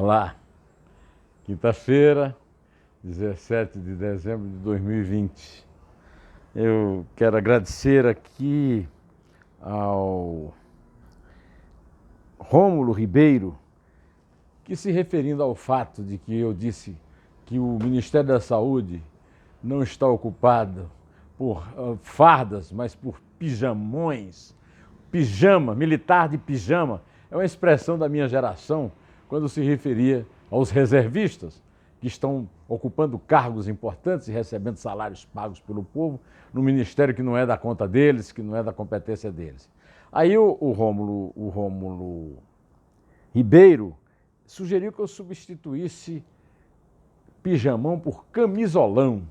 Olá, quinta-feira, 17 de dezembro de 2020. Eu quero agradecer aqui ao Rômulo Ribeiro, que se referindo ao fato de que eu disse que o Ministério da Saúde não está ocupado por fardas, mas por pijamões. Pijama, militar de pijama, é uma expressão da minha geração quando se referia aos reservistas que estão ocupando cargos importantes e recebendo salários pagos pelo povo no ministério que não é da conta deles, que não é da competência deles. Aí o Rômulo Ribeiro sugeriu que eu substituísse pijamão por camisolão.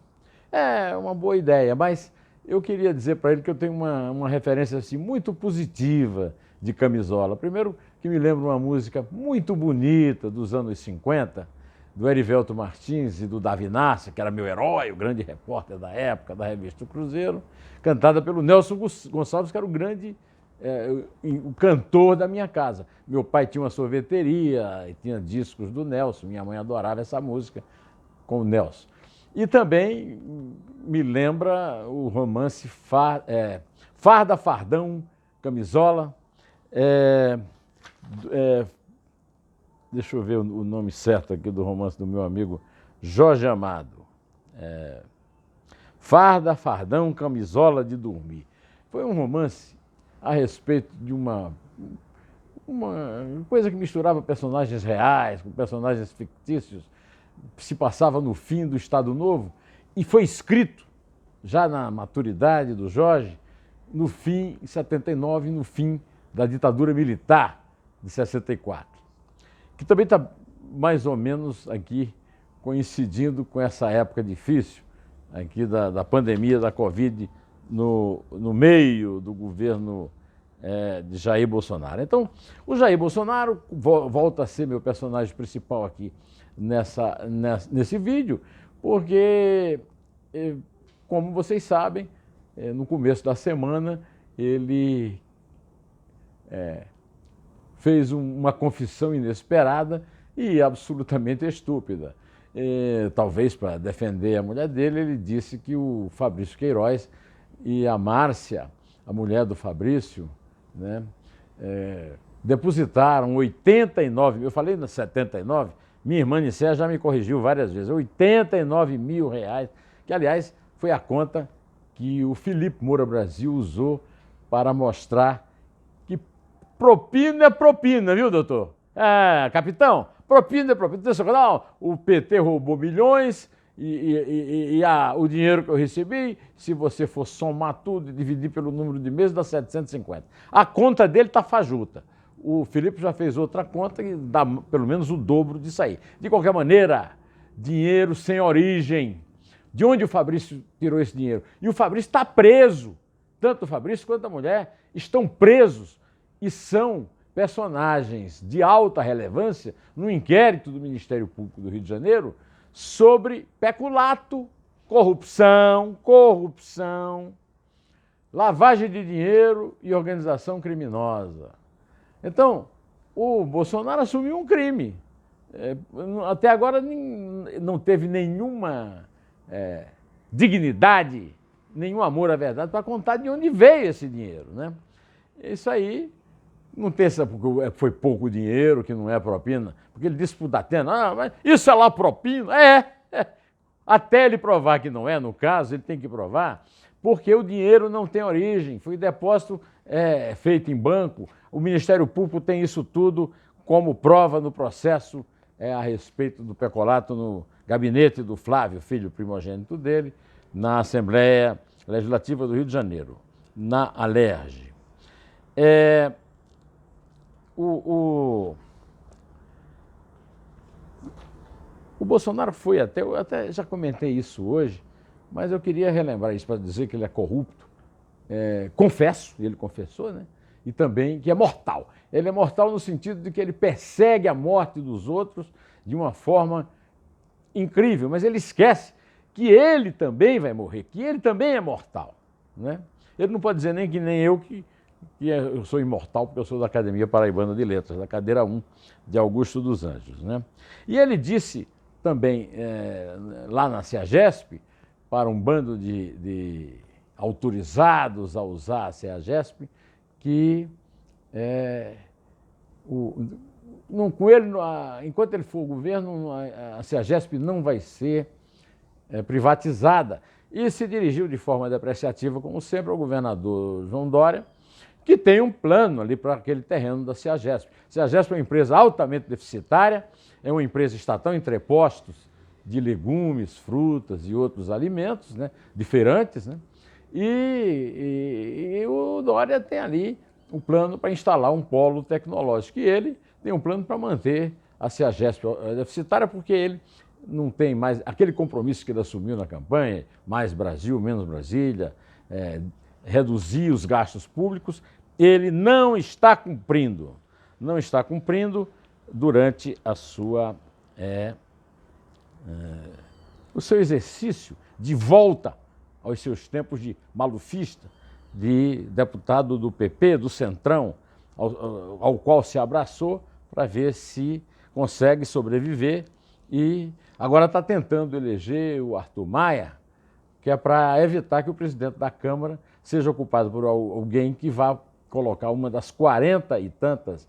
É uma boa ideia, mas eu queria dizer para ele que eu tenho uma referência assim, muito positiva de camisola. Primeiro, que me lembra uma música muito bonita dos anos 50, do Erivelto Martins e do Davi Nasser, que era meu herói, o grande repórter da época, da revista O Cruzeiro, cantada pelo Nelson Gonçalves, que era o cantor da minha casa. Meu pai tinha uma sorveteria e tinha discos do Nelson, minha mãe adorava essa música com o Nelson. E também me lembra o romance Farda, Fardão, Camisola. Deixa eu ver o nome certo aqui do romance do meu amigo Jorge Amado. Farda, Fardão, Camisola de Dormir. Foi um romance a respeito de uma coisa que misturava personagens reais com personagens fictícios. Se passava no fim do Estado Novo e foi escrito, já na maturidade do Jorge, no fim, em 79, no fim da ditadura militar de 64, que também está mais ou menos aqui coincidindo com essa época difícil, aqui da pandemia da Covid, no meio do governo de Jair Bolsonaro. Então, o Jair Bolsonaro volta a ser meu personagem principal aqui nesse vídeo, porque, como vocês sabem, no começo da semana ele fez uma confissão inesperada e absolutamente estúpida. Talvez para defender a mulher dele, ele disse que o Fabrício Queiroz e a Márcia, a mulher do Fabrício, né, depositaram 89 mil, eu falei na 79, minha irmã Nicéia já me corrigiu várias vezes, 89 mil reais, que aliás foi a conta que o Felipe Moura Brasil usou para mostrar que propina é propina, viu, doutor? Capitão, propina é propina. Não, o PT roubou milhões e o dinheiro que eu recebi, se você for somar tudo e dividir pelo número de meses, dá 750. A conta dele está fajuta. O Felipe já fez outra conta que dá pelo menos o dobro disso aí. De qualquer maneira, dinheiro sem origem. De onde o Fabrício tirou esse dinheiro? E o Fabrício está preso. Tanto o Fabrício quanto a mulher estão presos e são personagens de alta relevância no inquérito do Ministério Público do Rio de Janeiro sobre peculato, corrupção, lavagem de dinheiro e organização criminosa. Então, o Bolsonaro assumiu um crime. Até agora não teve nenhuma dignidade, nenhum amor à verdade para contar de onde veio esse dinheiro, né? Isso aí não tem essa, porque foi pouco dinheiro, que não é propina, porque ele disse para o Datena, mas isso é lá propina? Até ele provar que não é, no caso, ele tem que provar, porque o dinheiro não tem origem, foi depósito feito em banco, o Ministério Público tem isso tudo como prova no processo a respeito do peculato no gabinete do Flávio, filho primogênito dele, na Assembleia Legislativa do Rio de Janeiro, na Alerj. O Bolsonaro foi eu até já comentei isso hoje, mas eu queria relembrar isso para dizer que ele é corrupto. Confesso, ele confessou, né? E também que é mortal. Ele é mortal no sentido de que ele persegue a morte dos outros de uma forma incrível, mas ele esquece que ele também vai morrer, que ele também é mortal, né? Ele não pode dizer nem que nem eu que que eu sou imortal porque eu sou da Academia Paraibana de Letras, da cadeira 1 de Augusto dos Anjos, né? E ele disse também, lá na CEAGESP, para um bando de autorizados a usar a CEAGESP, que com ele, enquanto ele for o governo, a CEAGESP não vai ser privatizada. E se dirigiu de forma depreciativa, como sempre, ao governador João Dória, que tem um plano ali para aquele terreno da CEAGESP. A CEAGESP é uma empresa altamente deficitária, é uma empresa estatal entrepostos de legumes, frutas e outros alimentos, né, diferentes, né? E o Dória tem ali um plano para instalar um polo tecnológico. E ele tem um plano para manter a CEAGESP deficitária, porque ele não tem mais aquele compromisso que ele assumiu na campanha, mais Brasil, menos Brasília, reduzir os gastos públicos, ele não está cumprindo durante a sua, o seu exercício de volta aos seus tempos de malufista, de deputado do PP, do Centrão, ao qual se abraçou para ver se consegue sobreviver, e agora está tentando eleger o Arthur Maia, que é para evitar que o presidente da Câmara seja ocupado por alguém que vá colocar uma das 40 e tantas,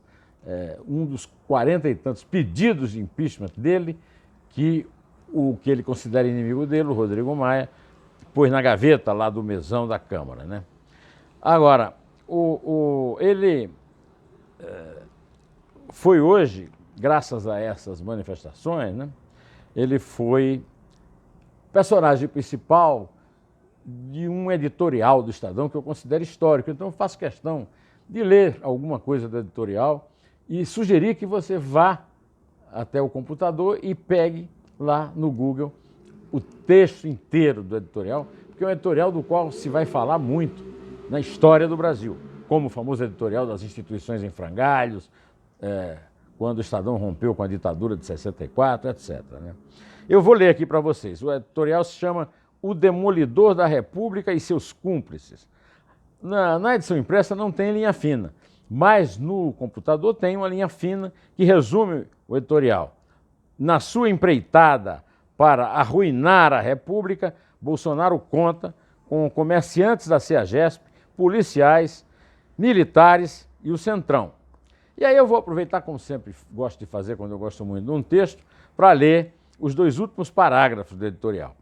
um dos 40 e tantos pedidos de impeachment dele, que o que ele considera inimigo dele, o Rodrigo Maia, pôs na gaveta lá do mesão da Câmara, né? Agora, ele foi hoje, graças a essas manifestações, né? Ele foi personagem principal de um editorial do Estadão que eu considero histórico. Então eu faço questão de ler alguma coisa do editorial e sugerir que você vá até o computador e pegue lá no Google o texto inteiro do editorial, porque é um editorial do qual se vai falar muito na história do Brasil, como o famoso editorial das instituições em frangalhos, quando o Estadão rompeu com a ditadura de 64, etc., né? Eu vou ler aqui para vocês. O editorial se chama O Demolidor da República e Seus Cúmplices. Na edição impressa não tem linha fina, mas no computador tem uma linha fina que resume o editorial. Na sua empreitada para arruinar a República, Bolsonaro conta com comerciantes da CEAGESP, policiais, militares e o Centrão. E aí eu vou aproveitar, como sempre gosto de fazer quando eu gosto muito de um texto, para ler os 2 últimos parágrafos do editorial.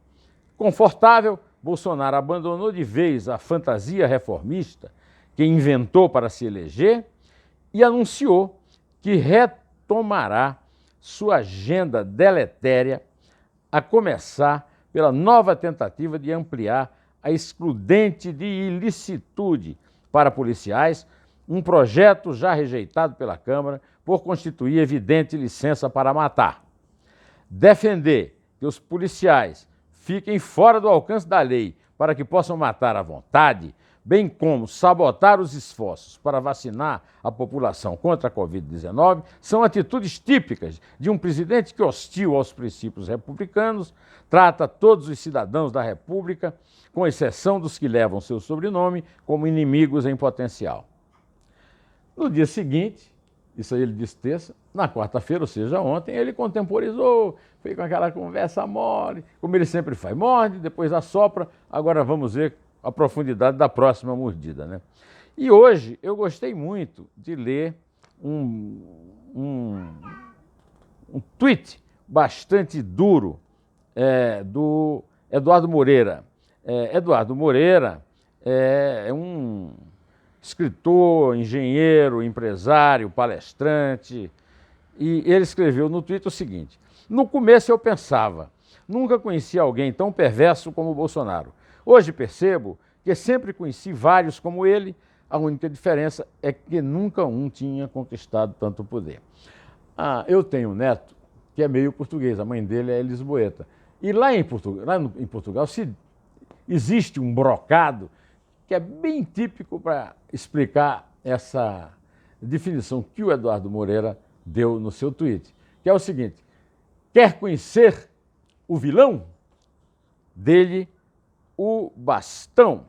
Confortável, Bolsonaro abandonou de vez a fantasia reformista que inventou para se eleger e anunciou que retomará sua agenda deletéria, a começar pela nova tentativa de ampliar a excludente de ilicitude para policiais, um projeto já rejeitado pela Câmara por constituir evidente licença para matar. Defender que os policiais fiquem fora do alcance da lei para que possam matar à vontade, bem como sabotar os esforços para vacinar a população contra a Covid-19, são atitudes típicas de um presidente que, hostil aos princípios republicanos, trata todos os cidadãos da República, com exceção dos que levam seu sobrenome, como inimigos em potencial. No dia seguinte, isso aí ele disse terça, na quarta-feira, ou seja, ontem, ele contemporizou, foi com aquela conversa mole, como ele sempre faz, morde, depois assopra, agora vamos ver a profundidade da próxima mordida, né? E hoje eu gostei muito de ler um tweet bastante duro do Eduardo Moreira. Eduardo Moreira é um escritor, engenheiro, empresário, palestrante, e ele escreveu no Twitter o seguinte: no começo eu pensava, nunca conheci alguém tão perverso como o Bolsonaro. Hoje percebo que sempre conheci vários como ele, a única diferença é que nunca um tinha conquistado tanto poder. Eu tenho um neto que é meio português, a mãe dele é lisboeta. E lá em Portugal existe um brocado que é bem típico para explicar essa definição que o Eduardo Moreira deu no seu tweet, que é o seguinte: quer conhecer o vilão? Dele o bastão.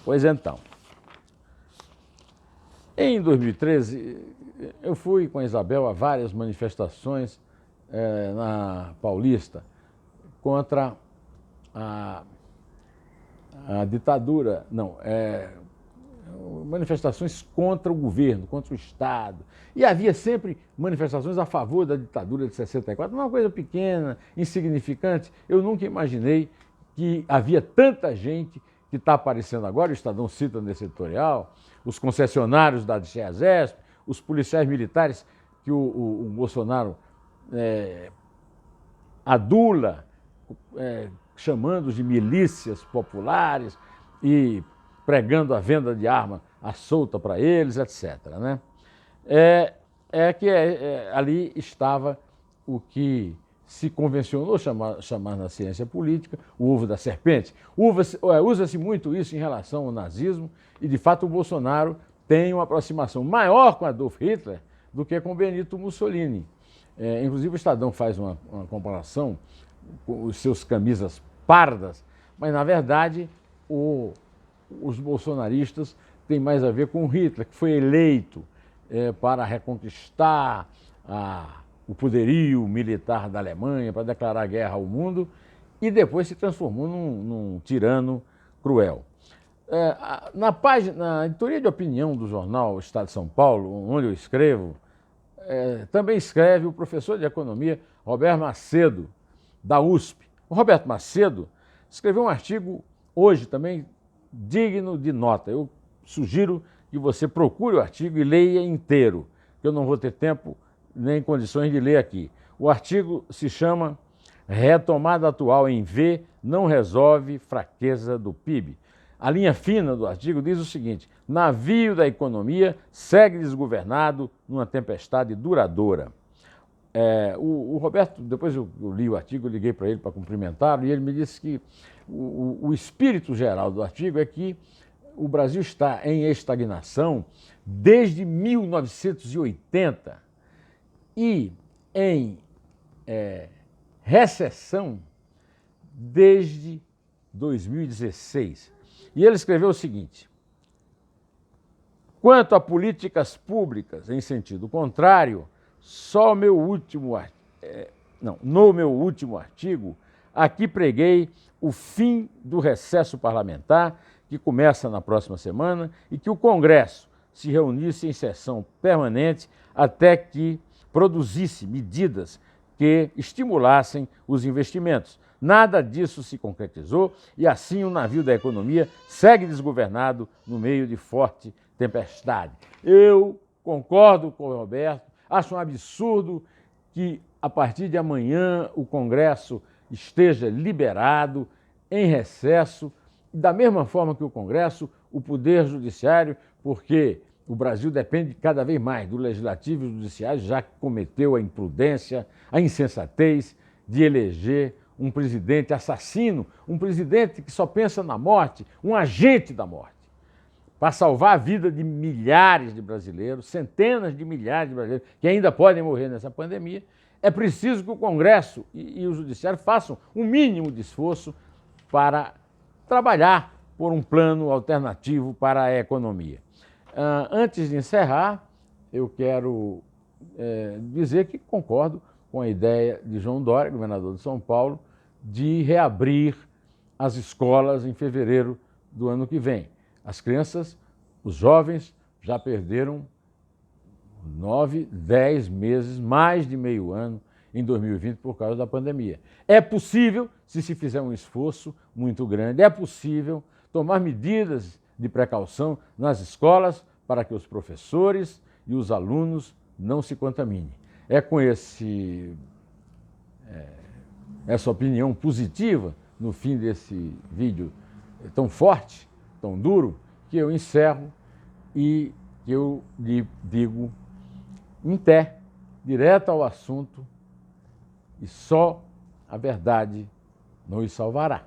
Pois então, em 2013, eu fui com a Isabel a várias manifestações na Paulista contra a ditadura, manifestações contra o governo, contra o Estado. E havia sempre manifestações a favor da ditadura de 64, uma coisa pequena, insignificante. Eu nunca imaginei que havia tanta gente que está aparecendo agora, o Estadão cita nesse editorial, os concessionários da Exército, os policiais militares que o Bolsonaro adula, chamando de milícias populares e pregando a venda de arma à solta para eles, etc. Né? Ali estava o que se convencionou chamar na ciência política o ovo da serpente. Usa-se muito isso em relação ao nazismo e, de fato, o Bolsonaro tem uma aproximação maior com Adolf Hitler do que com Benito Mussolini. Inclusive, o Estadão faz uma comparação com os seus camisas pardas, mas, na verdade, os bolsonaristas têm mais a ver com Hitler, que foi eleito para reconquistar o poderio militar da Alemanha, para declarar guerra ao mundo, e depois se transformou num tirano cruel. Na editoria de opinião do jornal Estado de São Paulo, onde eu escrevo, também escreve o professor de economia Roberto Macedo, da USP. O Roberto Macedo escreveu um artigo hoje também digno de nota. Eu sugiro que você procure o artigo e leia inteiro, que eu não vou ter tempo nem condições de ler aqui. O artigo se chama Retomada atual em V não resolve fraqueza do PIB. A linha fina do artigo diz o seguinte: navio da economia segue desgovernado numa tempestade duradoura. O Roberto, depois eu li o artigo, liguei para ele para cumprimentá-lo, e ele me disse que o espírito geral do artigo é que o Brasil está em estagnação desde 1980 e em recessão desde 2016. E ele escreveu o seguinte: quanto a políticas públicas em sentido contrário, no meu último artigo, aqui preguei o fim do recesso parlamentar, que começa na próxima semana, e que o Congresso se reunisse em sessão permanente até que produzisse medidas que estimulassem os investimentos. Nada disso se concretizou e assim o navio da economia segue desgovernado no meio de forte tempestade. Eu concordo com o Roberto, acho um absurdo que a partir de amanhã o Congresso esteja liberado, em recesso, da mesma forma que o Congresso, o Poder Judiciário, porque o Brasil depende cada vez mais do Legislativo e do Judiciário, já que cometeu a imprudência, a insensatez de eleger um presidente assassino, um presidente que só pensa na morte, um agente da morte, para salvar a vida de milhares de brasileiros, centenas de milhares de brasileiros que ainda podem morrer nessa pandemia. É preciso que o Congresso e o Judiciário façam um mínimo de esforço para trabalhar por um plano alternativo para a economia. Antes de encerrar, eu quero dizer que concordo com a ideia de João Dória, governador de São Paulo, de reabrir as escolas em fevereiro do ano que vem. As crianças, os jovens, já perderam 9, 10 meses, mais de meio ano em 2020 por causa da pandemia. É possível, se fizer um esforço muito grande, é possível tomar medidas de precaução nas escolas para que os professores e os alunos não se contaminem. É com essa opinião positiva no fim desse vídeo tão forte, tão duro, que eu encerro e eu lhe digo em pé, direto ao assunto, e só a verdade nos salvará.